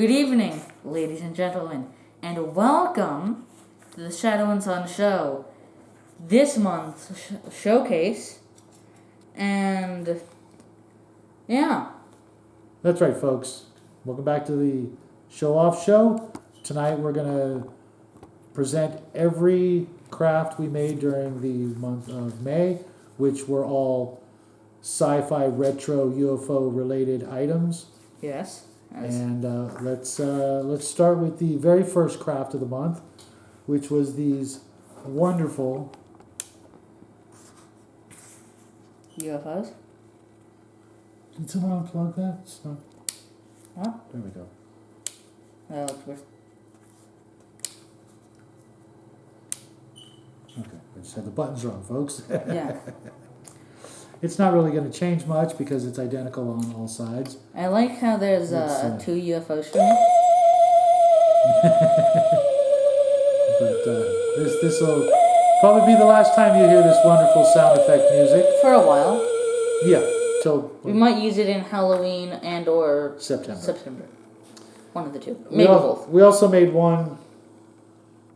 Good evening, ladies and gentlemen, and welcome to the Shadow and Sun Show. This month's showcase, and yeah. That's right, folks. Welcome back to the Show Off Show. Tonight we're going to present every craft we made during the month of May, which were all sci-fi retro UFO related items. Yes. And let's start with the very first craft of the month, which was these wonderful UFOs. Did someone unplug that? So, Huh? there we go. Okay, I just had the buttons wrong, folks. Yeah. It's not really going to change much because it's identical on all sides. I like how there's two UFOs for me. But this will probably be the last time you hear this wonderful sound effect music. For a while. Yeah, till We might use it in Halloween and or September. One of the two. Maybe both. We also made one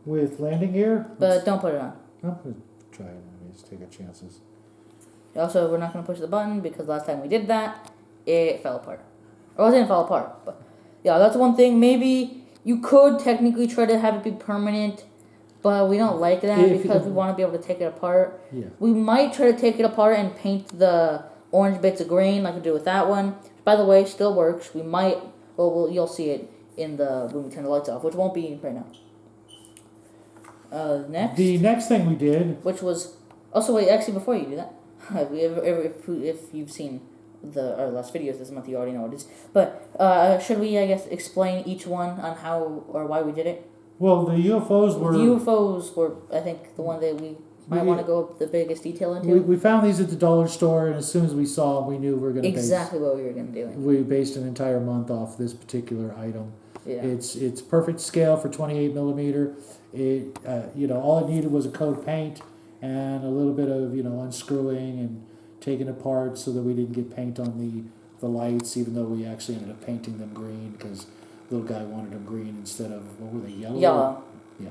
with landing gear. But don't put it on. I'm going to try it. Let's take our chances. Also, we're not going to push the button because last time we did that, it fell apart. Or it didn't fall apart, but yeah, that's one thing. Maybe you could technically try to have it be permanent, but we don't like that because we want to be able to take it apart. Yeah. We might try to take it apart and paint the orange bits of green like we do with that one. By the way, still works. We might, you'll see it in when we turn the lights off, which won't be right now. Next. The next thing we did, which was also wait. Actually, before you do that, if you've seen our last videos this month, you already know what it is. But should we, I guess, explain each one on how or why we did it? well, the UFOs were... The UFOs were, I think, the one that we might want to go the biggest detail into. We found these at the dollar store, and as soon as we saw them, we knew we were going to exactly what we were going to do. We based an entire month off this particular item. Yeah. It's perfect scale for 28 millimeter. It all it needed was a coat of paint and a little bit of unscrewing and taking apart so that we didn't get paint on the lights, even though we actually ended up painting them green because the little guy wanted them green instead of, what were they, yellow? Yellow. Yeah.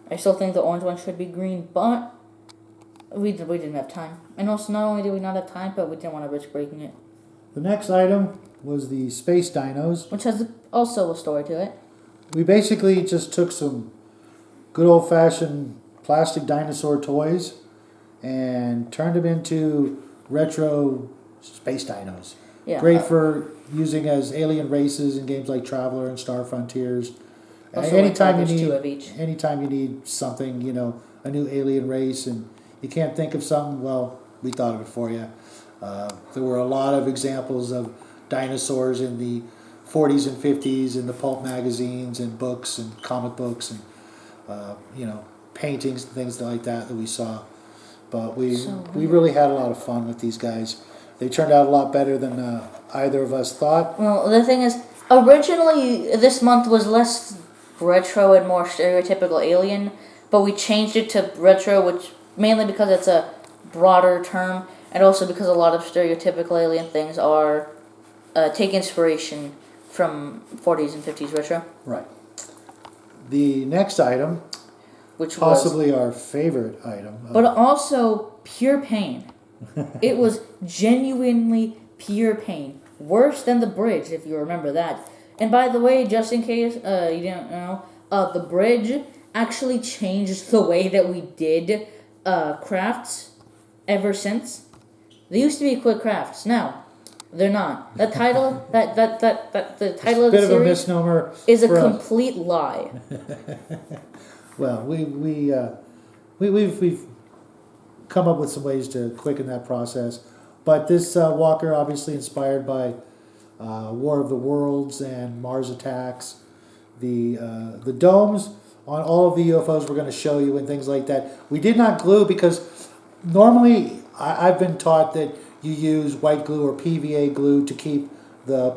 I still think the orange one should be green, but we didn't have time. And also, not only did we not have time, but we didn't want to risk breaking it. The next item was the space dinos, which has also a story to it. We basically just took some good old-fashioned plastic dinosaur toys and turned them into retro space dinos. Yeah, Great for using as alien races in games like Traveler and Star Frontiers. Anytime you need something, a new alien race, and you can't think of something, well, we thought of it for you. There were a lot of examples of dinosaurs in the 40s and 50s in the pulp magazines and books and comic books and paintings and things like that we saw. But we really had a lot of fun with these guys. They turned out a lot better than either of us thought. Well, the thing is, originally this month was less retro and more stereotypical alien, but we changed it to retro, which mainly because it's a broader term, and also because a lot of stereotypical alien things are take inspiration from 40s and 50s retro. Right. The next item, which possibly our favorite item, but also pure pain. It was genuinely pure pain, worse than the bridge, if you remember that. And by the way, just in case you didn't know, the bridge actually changed the way that we did crafts ever since. They used to be quick crafts. Now they're not. The title the title of the series a misnomer is a complete lie. Well, we've come up with some ways to quicken that process, but this walker obviously inspired by War of the Worlds and Mars Attacks. The domes on all of the UFOs we're going to show you and things like that. We did not glue because normally I've been taught that you use white glue or PVA glue to keep the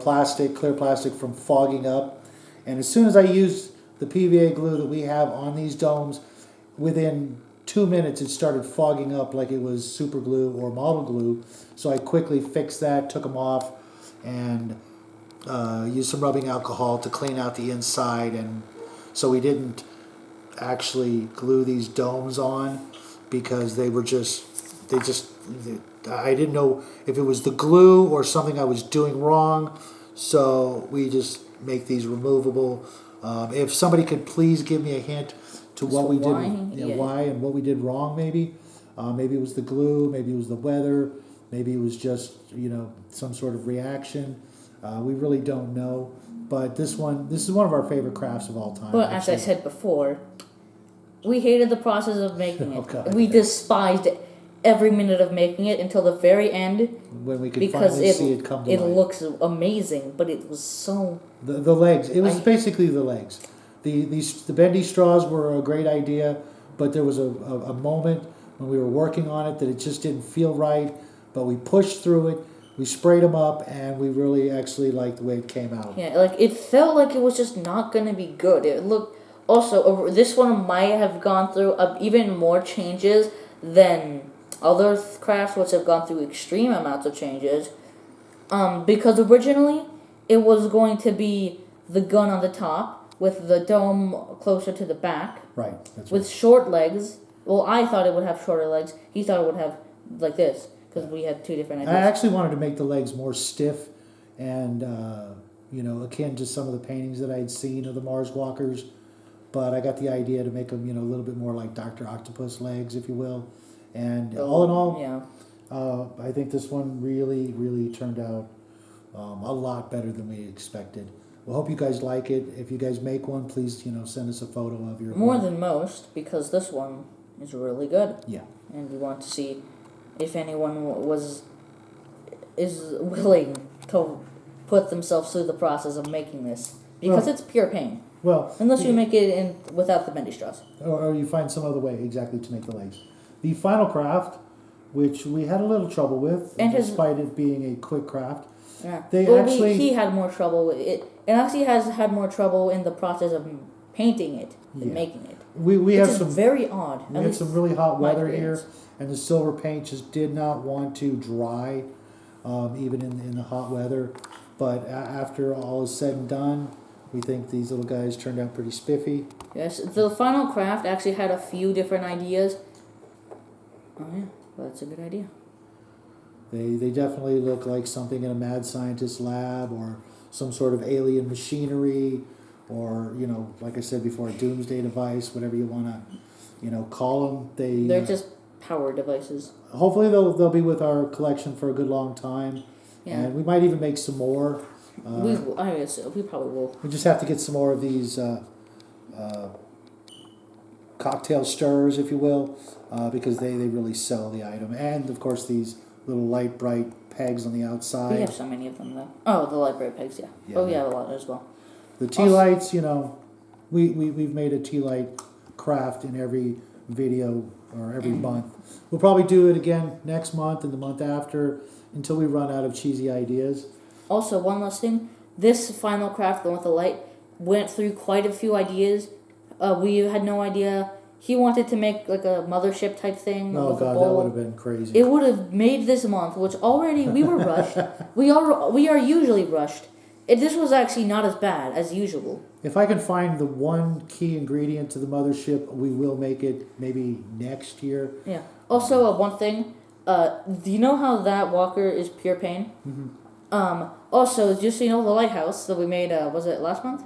clear plastic from fogging up. And as soon as I used the PVA glue that we have on these domes, within 2 minutes it started fogging up like it was super glue or model glue. So I quickly fixed that, took them off, and used some rubbing alcohol to clean out the inside, and so we didn't actually glue these domes on because I didn't know if it was the glue or something I was doing wrong, so we just make these removable. If somebody could please give me a hint to what we did, why and what we did wrong, maybe it was the glue, maybe it was the weather, maybe it was just some sort of reaction. We really don't know, but this is one of our favorite crafts of all time. But as I said before, we hated the process of making it. Oh, God. We despised every minute of making it until the very end. When we could finally see it come to life. It looks amazing, but it was so... The legs. It was basically the legs. The bendy straws were a great idea, but there was a moment when we were working on it that it just didn't feel right, but we pushed through it. We sprayed them up, and we really actually liked the way it came out. Yeah, it felt like it was just not going to be good. It looked... Also, this one might have gone through even more changes than other crafts which have gone through extreme amounts of changes. Because originally, it was going to be the gun on the top with the dome closer to the back. Right. That's with short legs. Well, I thought it would have shorter legs. He thought it would have like this because we had two different ideas. I actually wanted to make the legs more stiff and, akin to some of the paintings that I had seen of the Mars walkers. But I got the idea to make them, a little bit more like Dr. Octopus legs, if you will. And all in all, I think this one really, really turned out a lot better than we expected. We hope you guys like it. If you guys make one, please, send us a photo of your More than most, because this one is really good. Yeah. And we want to see if anyone is willing to put themselves through the process of making this. Because it's pure pain. Well, unless you make it without the bendy straws. Or you find some other way exactly to make the legs. The final craft, which we had a little trouble with, despite it being a quick craft. Yeah. He had more trouble with it. It actually has had more trouble in the process of painting it than making it. We have some very odd. We had some really hot weather here, and the silver paint just did not want to dry, even in the hot weather. But after all is said and done, we think these little guys turned out pretty spiffy. Yes, the final craft actually had a few different ideas. Oh yeah, well, that's a good idea. They definitely look like something in a mad scientist lab or some sort of alien machinery or, like I said before, a doomsday device, whatever you want to, call them. They're just power devices. Hopefully they'll be with our collection for a good long time. Yeah. And we might even make some more. We probably will. We just have to get some more of these cocktail stirrers, if you will, because they really sell the item. And, of course, these little light, bright pegs on the outside. We have so many of them, though. Oh, the light, bright pegs, yeah. We have a lot as well. The tea lights, we've made a tea light craft in every video or every month. We'll probably do it again next month and the month after until we run out of cheesy ideas. Also, one last thing. This final craft, the one with the light, went through quite a few ideas. We had no idea. He wanted to make like a mothership type thing. Oh God, that would have been crazy. It would have made this month, which already we were rushed. We are usually rushed. This was actually not as bad as usual. If I can find the one key ingredient to the mothership, we will make it maybe next year. Yeah. Also, one thing. Do you know how that walker is pure pain? Mm-hmm. Also, just so you know, the lighthouse that we made, was it last month?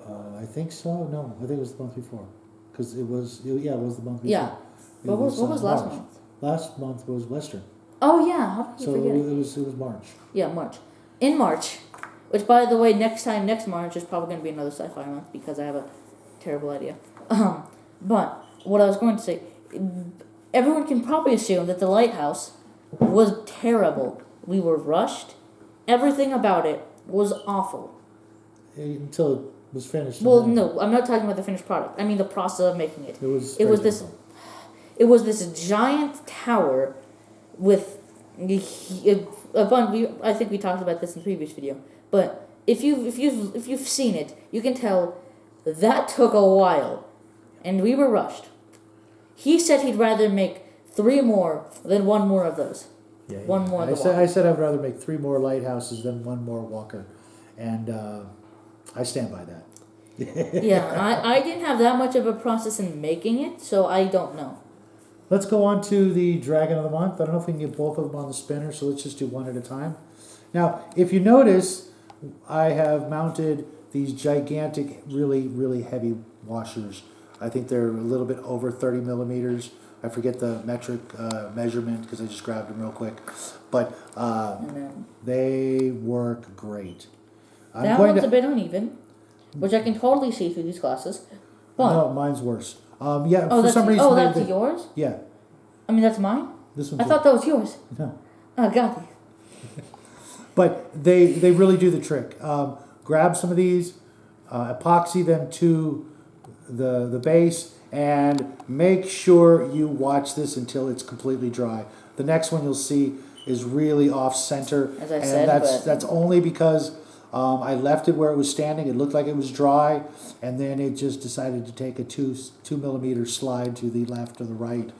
I think so. No, I think it was the month before. Because it was the month before. Yeah. What was last month? Last month was Western. Oh, yeah. How did you forget? So it was March. Yeah, March. In March, which, by the way, next March is probably going to be another sci-fi month because I have a terrible idea. But what I was going to say, everyone can probably assume that the lighthouse was terrible. We were rushed. Everything about it was awful. Until it was finished. Well, no, I'm not talking about the finished product. I mean the process of making it. It was this giant tower with a bunch. I think we talked about this in the previous video. But if you've seen it, you can tell that took a while, and we were rushed. He said he'd rather make 3 more than 1 more of those. Yeah, One more. I said I'd rather make 3 more lighthouses than 1 more walker, and I stand by that. Yeah, I didn't have that much of a process in making it, so I don't know. Let's go on to the Dragon of the Month. I don't know if we can get both of them on the spinner, so let's just do one at a time. Now, if you notice, I have mounted these gigantic, really, really heavy washers. I think they're a little bit over 30 millimeters. I forget the metric measurement because I just grabbed them real quick. But they work great. That one's a bit uneven, which I can totally see through these glasses. But no, mine's worse. Yeah, oh, for some reason. Oh, that's yours? Yeah. I mean, that's mine? This one's I thought that was yours. No. Oh, got you. But they really do the trick. Grab some of these, epoxy them to the base, and make sure you watch this until it's completely dry. The next one you'll see is really off center, As I said, that's only because I left it where it was standing. It looked like it was dry, and then it just decided to take a 2 millimeter slide to the left or the right,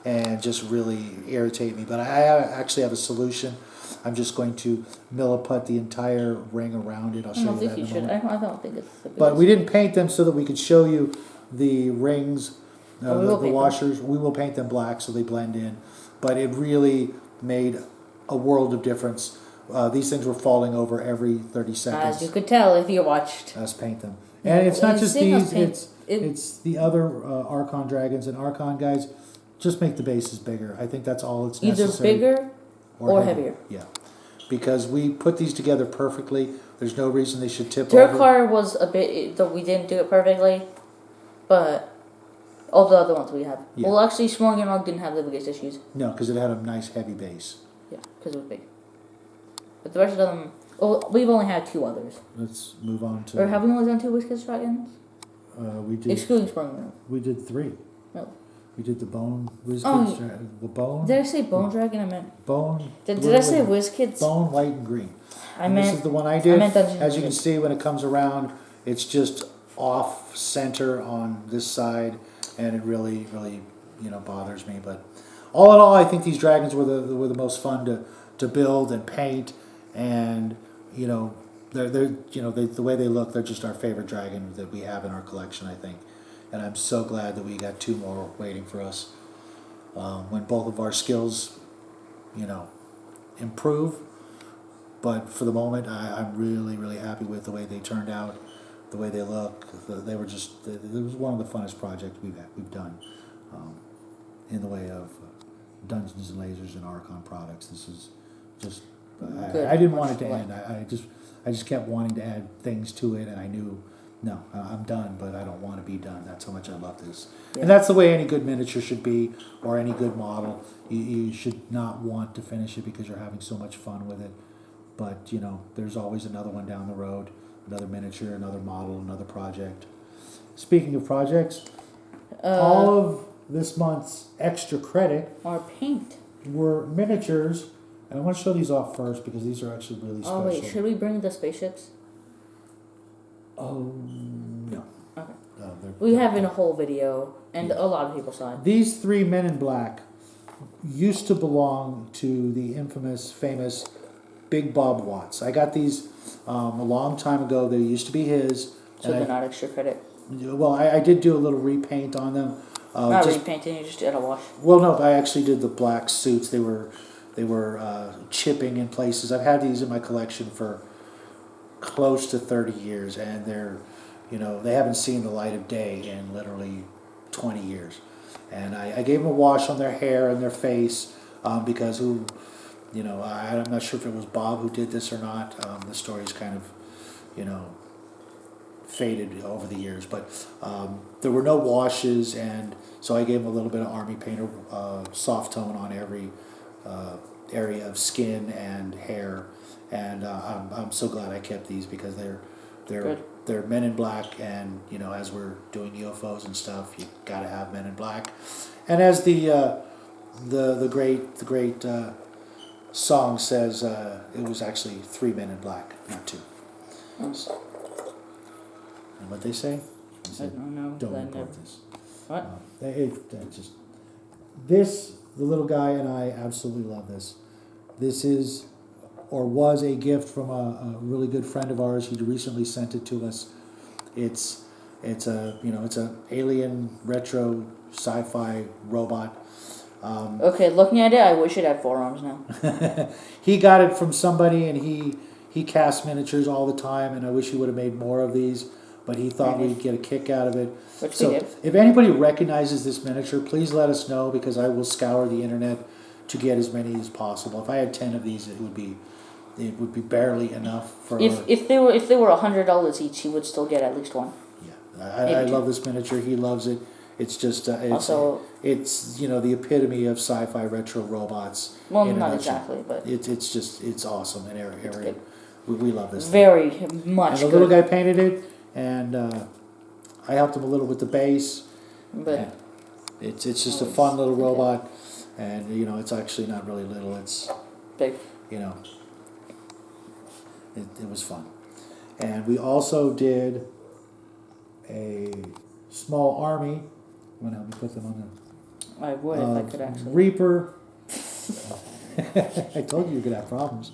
and just really irritate me. But I actually have a solution. I'm just going to milliput the entire ring around it. I'll show you that in a moment. I don't think it's the biggest. But we didn't paint them so that we could show you the rings, the washers. We will paint them black so they blend in. But it really made a world of difference. These things were falling over every 30 seconds. As you could tell if you watched Us paint them. And it's not just these, it's the other Archon dragons. And Archon guys, just make the bases bigger. I think that's all it's necessary. Either bigger or heavier. Yeah. Because we put these together perfectly. There's no reason they should tip over. Durkar was a bit, though we didn't do it perfectly, but all the other ones we have. Yeah. Well, actually, Smorganrog didn't have the biggest issues. No, because it had a nice heavy base. Yeah, because it was big. But the rest of them, we've only had 2 others. Let's move on to... Or have we only done 2 Whiskas Dragons? We did... Excluding Smorganrog. We did 3. No. We did the Bone Wizkids. The Bone. Did I say Bone Dragon? I meant Bone. Did I say Wizkids? Bone, white, and green. This is the one I did. As you can see, when it comes around, it's just off center on this side, and it really, really, bothers me. But all in all, I think these dragons were the most fun to build and paint, and they're the way they look, they're just our favorite dragon that we have in our collection, I think. And I'm so glad that we got 2 more waiting for us. When both of our skills, improve. But for the moment, I'm really, really happy with the way they turned out, the way they look. They were just, it was one of the funnest projects we've done in the way of Dungeons and Lasers and Archon products. This is just, I didn't want it to end. I just kept wanting to add things to it, and I knew, no, I'm done, but I don't want to be done. That's how much I love this. Yeah. And that's the way any good miniature should be, or any good model. You should not want to finish it because you're having so much fun with it. But, there's always another one down the road, another miniature, another model, another project. Speaking of projects, all of this month's extra credit our paint were miniatures. And I want to show these off first because these are actually really special. Oh, wait, should we bring the spaceships? Oh, no. Okay. We have in a whole video, and a lot of people saw it. These 3 men in black used to belong to the infamous, famous Big Bob Watts. I got these a long time ago. They used to be his. So they're not extra credit? Well, I did do a little repaint on them. Not repainting, you just did a wash? Well, no, I actually did the black suits. They were chipping in places. I've had these in my collection for close to 30 years, and they're, they haven't seen the light of day in literally 20 years. And I gave them a wash on their hair and their face because I'm not sure if it was Bob who did this or not. The story's kind of, faded over the years, but there were no washes, and so I gave them a little bit of Army Painter soft tone on every area of skin and hair. And I'm so glad I kept these because they're men in black, and as we're doing UFOs and stuff, you gotta have men in black. And as the great song says, it was actually 3 men in black, not 2. Oh. And what they say? I don't know. Don't report this. What? The little guy and I absolutely love this. this is or was a gift from a really good friend of ours. He recently sent it to us. It's it's a alien retro sci-fi robot. Okay, looking at it, I wish it had 4 arms now. He got it from somebody, and he casts miniatures all the time. And I wish he would have made more of these, but he thought we'd get a kick out of it. Which So we did. if anybody recognizes this miniature, please let us know, because I will scour the internet to get as many as possible. If I had 10 of these, it would be barely enough for. If they were $100 each, he would still get at least one. Yeah, I love this miniature. He loves it. It's just it's the epitome of sci-fi retro robots. Well, not exactly, but it's awesome, and we love this. Very thing. much. And the little guy painted it, and I helped him a little with the base. But it's just a fun little robot, and it's actually not really little. It's big. It was fun, and we also did a small army. You want to help me put them on the? I would if I could actually. Reaper. I told you you're gonna have problems.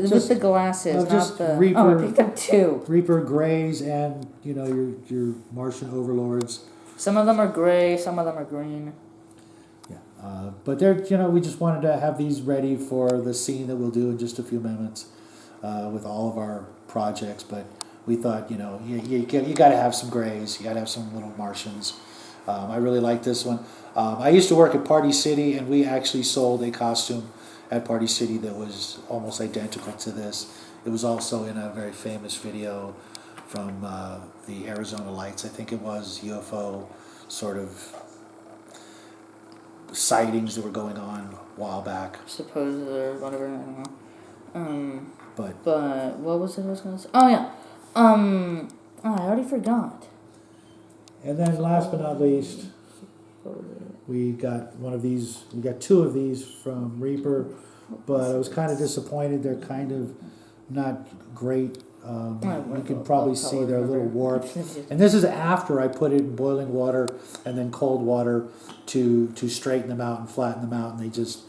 Just the glasses, just not the. Reaper, oh, I picked up 2. Reaper Greys and your Martian overlords. Some of them are gray, some of them are green. Yeah, but they're we just wanted to have these ready for the scene that we'll do in just a few minutes with all of our projects. But we thought you got to have some grays, you got to have some little Martians. I really like this one. I used to work at Party City, and we actually sold a costume at Party City that was almost identical to this. It was also in a very famous video from the Arizona Lights, I think it was, UFO sort of sightings that were going on a while back. Supposed or whatever, I don't know. But what was it I was going to say? Oh, yeah. I already forgot. And then last but not least, we got one of these. We got 2 of these from Reaper, but I was kind of disappointed. They're kind of not great. You can probably see they're a little warped. And this is after I put it in boiling water and then cold water to straighten them out and flatten them out, and they just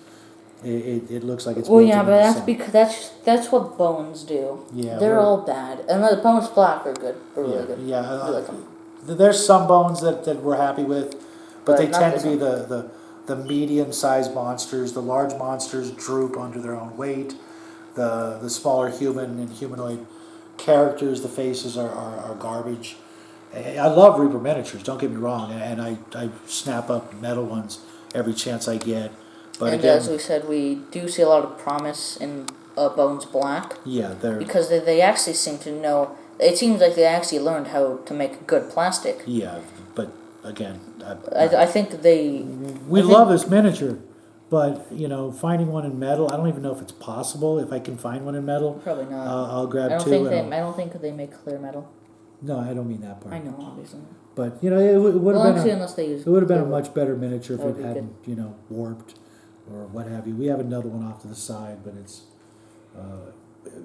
it looks like it's. Well, yeah, but that's because that's what bones do. Yeah, they're all bad, and the bones black are good. They're really good. Yeah, I like them. There's some bones that we're happy with, but they not tend to this be the medium-sized monsters. The large monsters droop under their own weight. The smaller human and humanoid characters, the faces are garbage. I love Reaper miniatures, don't get me wrong, and I snap up metal ones every chance I get. But and again, as we said, we do see a lot of promise in Bones Black. Yeah, because they actually seem to know. It seems like they actually learned how to make good plastic. Yeah, but again, I think they. We love this miniature, but finding one in metal, I don't even know if it's possible. If I can find one in metal, probably not. I'll grab I 2. I don't think they make clear metal. No, I don't mean that part. I know, obviously. But it would have been unless they use. It would have been a much better miniature if That it would be hadn't warped or what have you. We have another one off to the side, but it's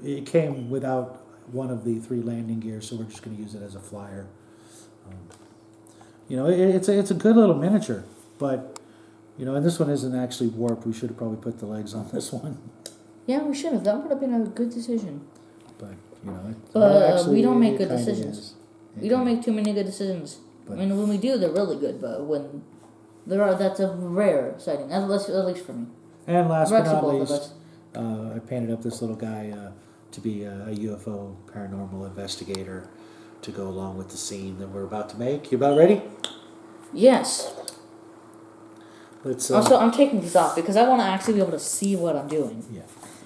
it came without one of the 3 landing gears, so we're just going to use it as a flyer. It's a good little miniature, but and this one isn't actually warped. We should have probably put the legs on this one. Yeah, we should have. That would have been a good decision. But we don't make good decisions. We don't make too many good decisions. But when we do, they're really good. But when that's a rare sighting. At least for me. And last but not least, I painted up this little guy to be a UFO paranormal investigator to go along with the scene that we're about to make. You about ready? Yes. Let's. Also, I'm taking these off because I want to actually be able to see what I'm doing. Yeah.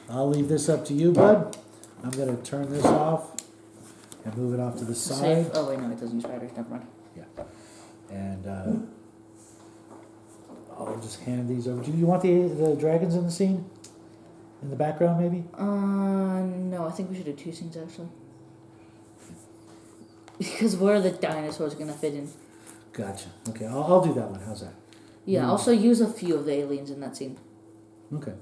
I'll leave this up to you, bud. I'm going to turn this off and move it off to the side. Oh, wait, no, it doesn't use batteries. Never mind. Yeah. And I'll just hand these over to you. You want the dragons in the scene? In the background, maybe? No, I think we should do 2 scenes, actually. Because where are the dinosaurs going to fit in? Gotcha. Okay, I'll do that one. How's that? Yeah, also use a few of the aliens in that scene. Okay.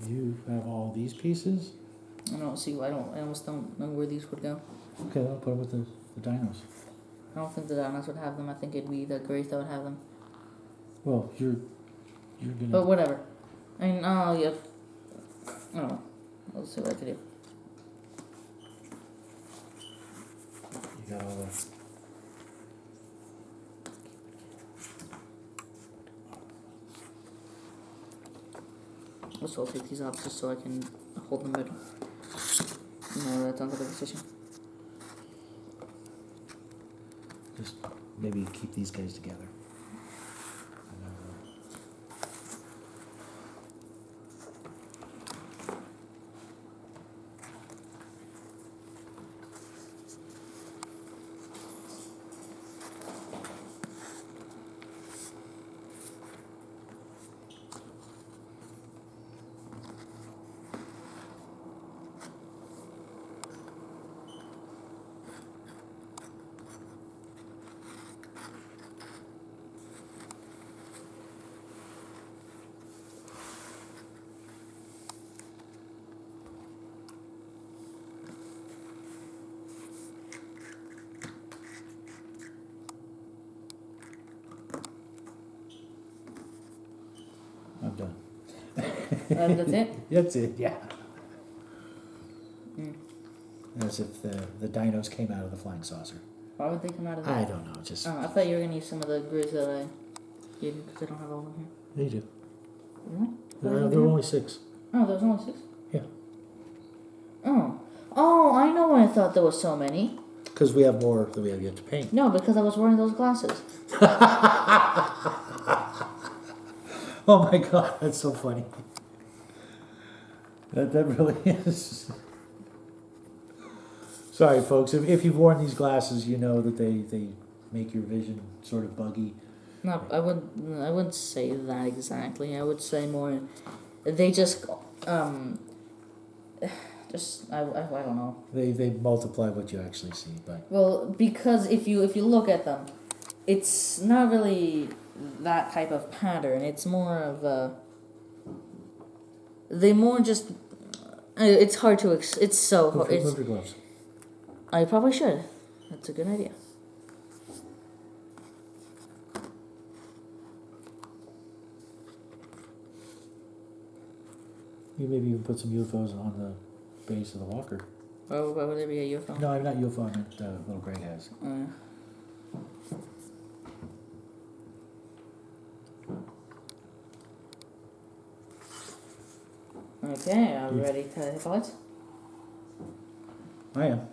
You have all these pieces? I almost don't know where these would go. Okay, I'll put them with the dinos. I don't think the dinos would have them. I think it'd be the Grace that would have them. Well, you're gonna. But whatever. I know, yeah. Oh, let's see what I can do. You got all the. Let's all take these off just so I can hold them better. No, that's not the position. Just maybe keep these guys together. I'm done. That's it? That's it, yeah. Mm. As if the dinos came out of the flying saucer. Why would they come out of that? I don't know, just. I thought you were going to use some of the grids that I gave you because I don't have all of them here. They do. Really? There were only 6. Oh, there was only 6? Yeah. Oh. Oh, I know why I thought there was so many. Because we have more that we have yet to paint. No, because I was wearing those glasses. Oh my god, that's so funny. That really is. Sorry, folks. If you've worn these glasses, you know that they make your vision sort of buggy. No, I wouldn't say that exactly. I would say more. They just I don't know. They multiply what you actually see, but Well, because if you look at them, it's not really that type of pattern. It's more of a. They more just. It's hard to. It's so. move It's. your gloves. I probably should. That's a good idea. You maybe even put some UFOs on the base of the walker. Oh, why would there be a UFO? No, I'm not UFO. I meant little Greg has. Okay, are we ready to hit the lights? I am.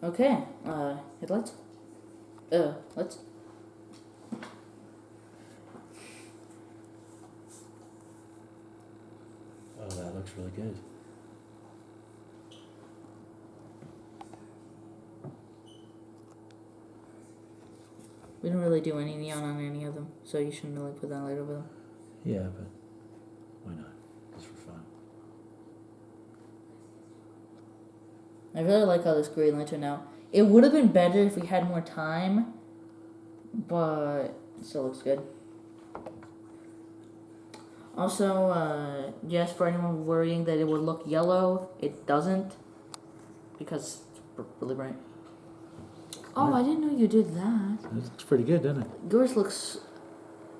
Okay, hit lights. Lights. Oh, that looks really good. We don't really do any neon on any of them, so you shouldn't really put that light over them. Yeah, but why not? Just for fun. I really like how this Green Lantern now. It would have been better if we had more time, but it still looks good. Also, yes, for anyone worrying that it would look yellow, it doesn't, because it's really bright. Oh, I didn't know you did that. It looks pretty good, doesn't it? Yours looks...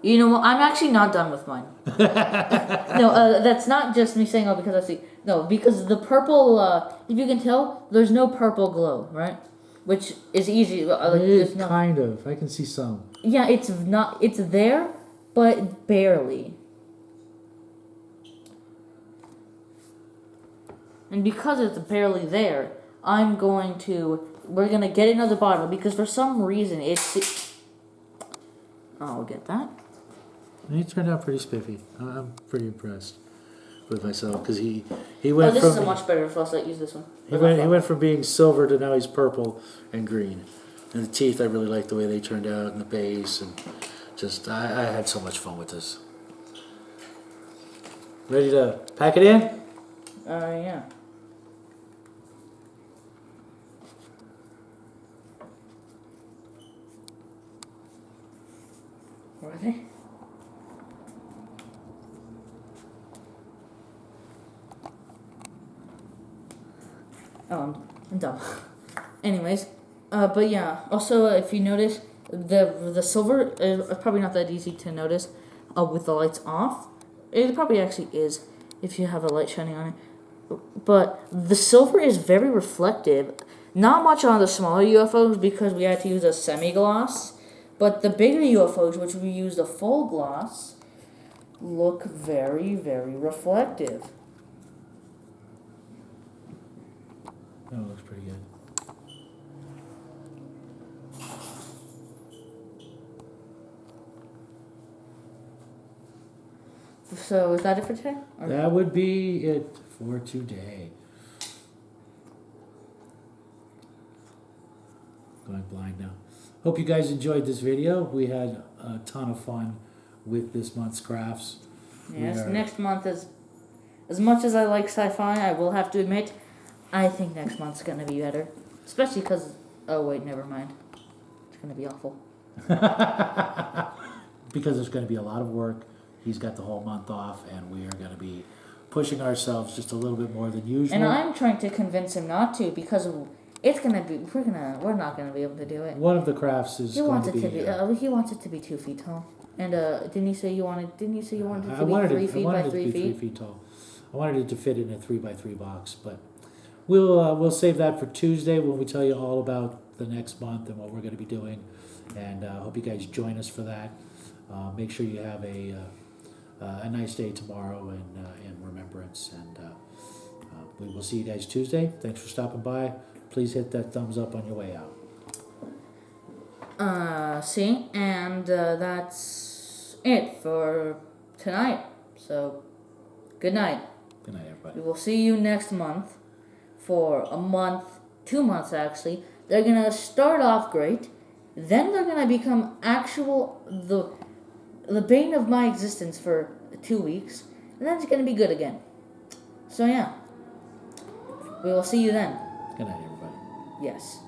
You know what? I'm actually not done with mine. No, that's not just me saying, oh, because I see... No, because the purple, if you can tell, there's no purple glow, right? Which is easy. It kind of. I can see some. Yeah, it's not... It's there, but barely. And because it's barely there, I'm going to... We're going to get another bottle, because for some reason it's... I'll get that. He turned out pretty spiffy. I'm pretty impressed with myself, because he went Oh, this from... is a much better flashlight. Use this one. He went from being silver to now he's purple and green. And the teeth, I really like the way they turned out, and the base, and just, I had so much fun with this. Ready to pack it in? Yeah. Where are they? Oh, I'm dumb. Anyways, but yeah. Also, if you notice, the silver is probably not that easy to notice. With the lights off, It probably actually is if you have a light shining on it. But the silver is very reflective. Not much on the smaller UFOs because we had to use a semi-gloss. But the bigger UFOs, which we used a full gloss, look very, very reflective. That looks pretty good. So is that it for today? Or- That would be it for today. Going blind now. Hope you guys enjoyed this video. We had a ton of fun with this month's crafts. Yes, next month is... As much as I like sci-fi, I will have to admit, I think next month's going to be better. Especially because... Oh, wait, never mind. It's going to be awful. Because there's going to be a lot of work. He's got the whole month off, and we are going to be pushing ourselves just a little bit more than usual. And I'm trying to convince him not to because it's going to be... We're not going to be able to do it. One of the crafts is going to be... He wants it to be 2 feet tall. And didn't you say you wanted it to be 3 feet by 3 I wanted it to be feet? 3 feet tall. I wanted it to fit in a 3x3 box, but we'll save that for Tuesday when we tell you all about the next month and what we're going to be doing. And I hope you guys join us for that. Make sure you have a nice day tomorrow in remembrance. And we will see you guys Tuesday. Thanks for stopping by. Please hit that thumbs up on your way out. And that's it for tonight. So, good night. Good night, everybody. We will see you next month for a month, 2 months actually. They're gonna start off great, then they're gonna become the bane of my existence for 2 weeks, and then it's gonna be good again. So yeah, we will see you then. Good night, everybody. Yes.